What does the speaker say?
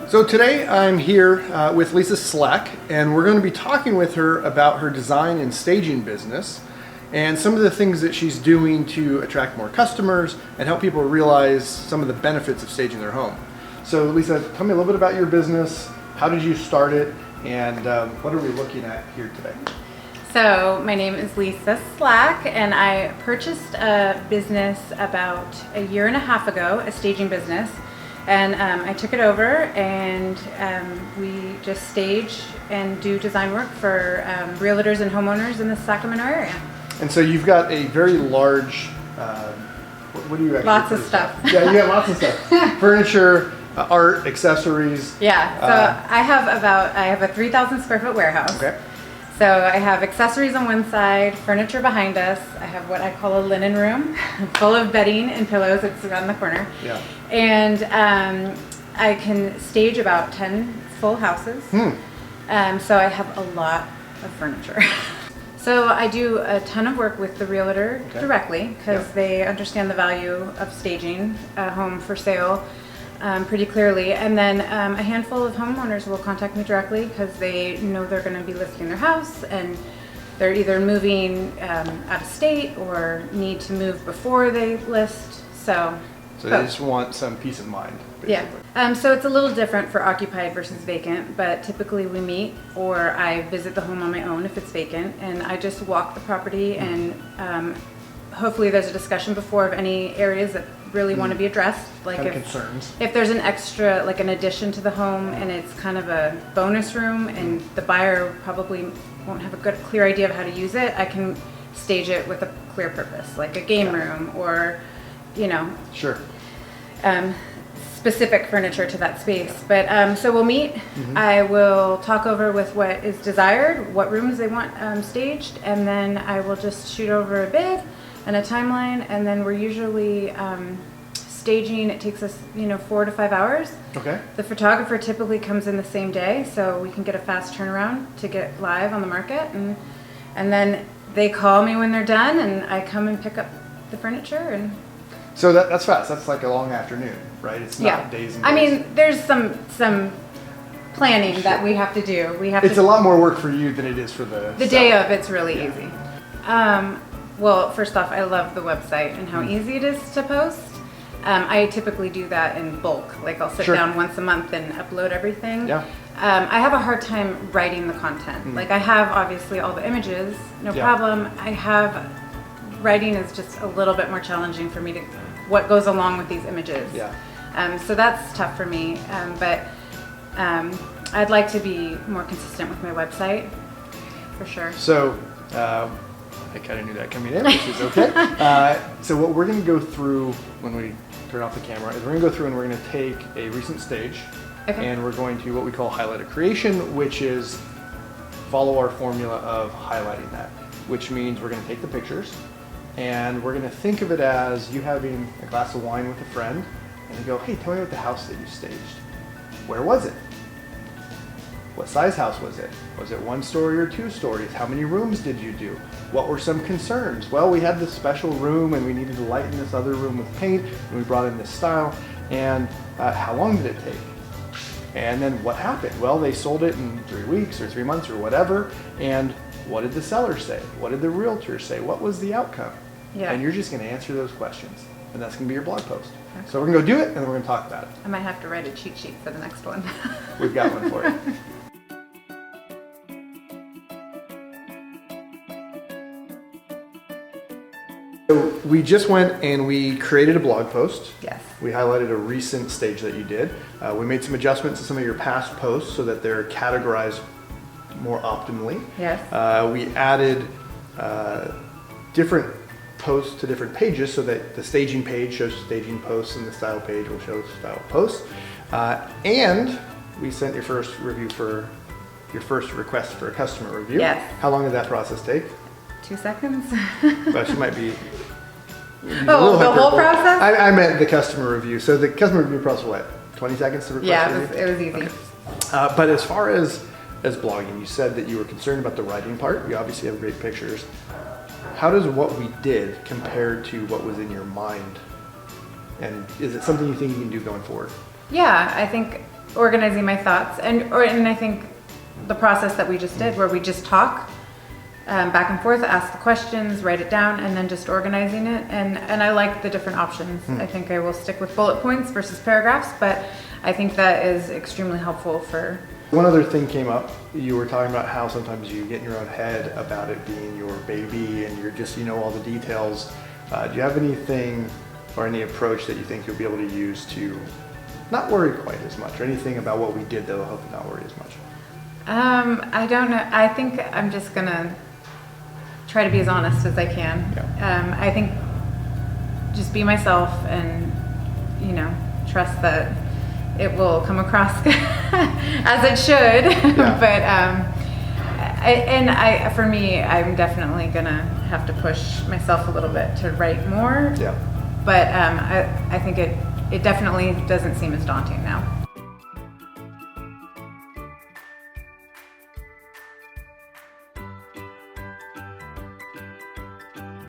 So today I'm here with Lisa Slack, and we're going to be talking with her about her design and staging business and some of the things that she's doing to attract more customers and help people realize some of the benefits of staging their home. So Lisa, tell me a little bit about your business. How did you start it, and what are we looking at here today? So my name is Lisa Slack, and I purchased a business about a year and a half ago, a staging business. And I took it over, and we just stage and do design work for realtors and homeowners in the Sacramento area. And so you've got a very large, what do you actually Lots of stuff. Yeah, you got lots of stuff. Furniture, art, accessories. Yeah, so I have a 3,000 square foot warehouse. Okay. So I have accessories on one side, furniture behind us. I have what I call a linen room full of bedding and pillows. It's around the corner. Yeah. And I can stage about 10 full houses. So I have a lot of furniture. So I do a ton of work with the realtor directly, because they understand the value of staging a home for sale pretty clearly. And then a handful of homeowners will contact me directly because they know they're going to be listing their house, and they're either moving out of state or need to move before they list. So they just want some peace of mind, basically. Yeah. So it's a little different for occupied versus vacant, but typically we meet, or I visit the home on my own if it's vacant, and I just walk the property, and hopefully there's a discussion before of any areas that really want to be addressed, like if there's an extra, like an addition to the home and it's kind of a bonus room and the buyer probably won't have a clear idea of how to use it, I can stage it with a clear purpose, like a game room or, specific furniture to that space. But so we'll meet. I will talk over with what is desired, what rooms they want staged, and then I will just shoot over a bid and a timeline, and then we're usually staging. It takes us 4 to 5 hours. Okay. The photographer typically comes in the same day, so we can get a fast turnaround to get live on the market, and then they call me when they're done, and I come and pick up the furniture. And so that's fast. That's like a long afternoon, right? It's not days and days. I mean, there's some planning that we have to do. It's a lot more work for you than it is for the day of. It's really easy. Well, first off, I love the website and how easy it is to post. I typically do that in bulk. Like I'll sit down once a month and upload everything. Yeah. I have a hard time writing the content. Like I have obviously all the images, no problem. Writing is just a little bit more challenging for me what goes along with these images. Yeah. So that's tough for me. But I'd like to be more consistent with my website, for sure. So I kind of knew that coming in, which is okay. So what we're going to go through when we turn off the camera is we're going to go through and we're going to take a recent stage, and we're going to what we call highlight a creation, which is follow our formula of highlighting that, which means we're going to take the pictures and we're going to think of it as you having a glass of wine with a friend, and you go, hey, tell me about the house that you staged. Where was it? What size house was it? Was it 1 story or 2 stories? How many rooms did you do? What were some concerns? Well, we had this special room and we needed to lighten this other room with paint, and we brought in this style. And how long did it take? And then what happened? Well, they sold it in 3 weeks or 3 months or whatever. And what did the seller say? What did the realtor say? What was the outcome? Yeah. And you're just going to answer those questions. And that's going to be your blog post. Okay. So we're going to go do it, and then we're going to talk about it. I might have to write a cheat sheet for the next one. We've got one for you. So we just went and we created a blog post. Yes. We highlighted a recent stage that you did. We made some adjustments to some of your past posts so that they're categorized more optimally. Yes. We added different posts to different pages so that the staging page shows staging posts and the style page will show style posts. And we sent your first review for your first request for a customer review. Yes. How long did that process take? 2 seconds. Well, she might be. Oh, the whole process? I meant the customer review. So the customer review process, what, 20 seconds to request? Yeah, it was easy. Okay. But as far as blogging, you said that you were concerned about the writing part. You obviously have great pictures. How does what we did compare to what was in your mind And is it something you think you can do going forward? Yeah, I think organizing my thoughts and I think the process that we just did where we just talk back and forth, ask the questions, write it down, and then just organizing it. And I like the different options. I think I will stick with bullet points versus paragraphs, but I think that is extremely helpful for... One other thing came up. You were talking about how sometimes you get in your own head about it being your baby and you're just, you know, all the details. Do you have anything or any approach that you think you'll be able to use to not worry quite as much, or anything about what we did that will help you not worry as much? I don't know. I think I'm just gonna try to be as honest as I can. Yeah. I think just be myself and, you know, trust that it will come across as it should. Yeah. But for me, I'm definitely gonna have to push myself a little bit to write more. Yeah. But I think it definitely doesn't seem as daunting now.